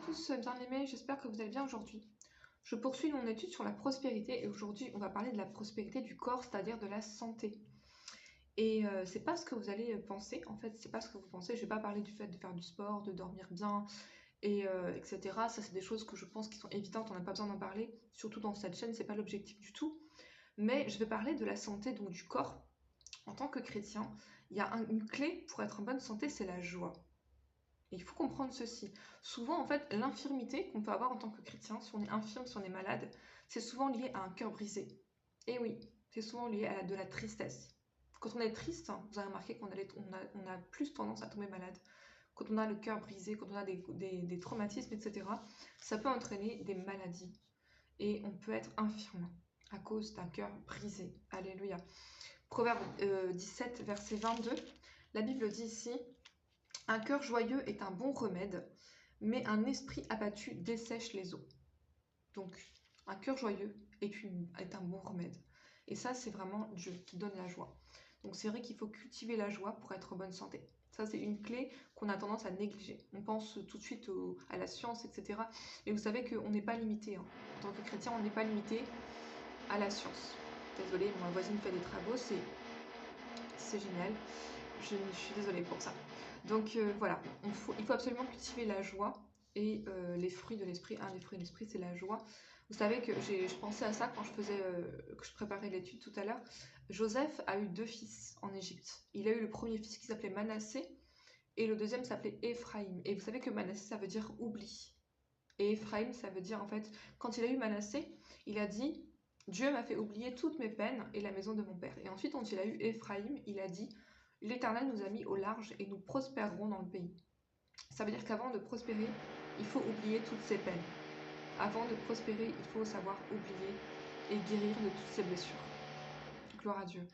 tous, bien-aimés, j'espère que vous allez bien aujourd'hui. Je poursuis mon étude sur la prospérité et aujourd'hui on va parler de la prospérité du corps, c'est-à-dire de la santé. Et c'est pas ce que vous allez penser, en fait, c'est pas ce que vous pensez. Je vais pas parler du fait de faire du sport, de dormir bien, etc. Ça, c'est des choses que je pense qui sont évidentes, on n'a pas besoin d'en parler, surtout dans cette chaîne, c'est pas l'objectif du tout. Mais je vais parler de la santé, donc du corps. En tant que chrétien, il y a une clé pour être en bonne santé, c'est la joie. Et il faut comprendre ceci. Souvent, en fait, l'infirmité qu'on peut avoir en tant que chrétien, si on est infirme, si on est malade, c'est souvent lié à un cœur brisé. Et oui, c'est souvent lié à de la tristesse. Quand on est triste, vous avez remarqué on a plus tendance à tomber malade. Quand on a le cœur brisé, quand on a des traumatismes, etc., ça peut entraîner des maladies. Et on peut être infirme à cause d'un cœur brisé. Alléluia. Proverbe 17, verset 22, la Bible dit ici: un cœur joyeux est un bon remède, mais un esprit abattu dessèche les eaux. Donc, un cœur joyeux est un bon remède. Et ça, c'est vraiment Dieu qui donne la joie. Donc, c'est vrai qu'il faut cultiver la joie pour être en bonne santé. Ça, c'est une clé qu'on a tendance à négliger. On pense tout de suite à la science, etc. Et vous savez qu'on n'est pas limité. En tant que chrétien, on n'est pas limité à la science. Désolée, ma voisine fait des travaux, c'est génial. Je suis désolée pour ça. Donc voilà, il faut absolument cultiver la joie et les fruits de l'esprit. Un des fruits de l'esprit, c'est la joie. Vous savez que je pensais à ça quand que je préparais l'étude tout à l'heure. Joseph a eu 2 fils en Égypte. Il a eu le premier fils qui s'appelait Manassé et le deuxième s'appelait Éphraïm. Et vous savez que Manassé, ça veut dire oubli. Et Éphraïm, ça veut dire en fait, quand il a eu Manassé, il a dit: Dieu m'a fait oublier toutes mes peines et la maison de mon père. Et ensuite, quand il a eu Éphraïm, il a dit: l'Éternel nous a mis au large et nous prospérerons dans le pays. Ça veut dire qu'avant de prospérer, il faut oublier toutes ses peines. Avant de prospérer, il faut savoir oublier et guérir de toutes ses blessures. Gloire à Dieu.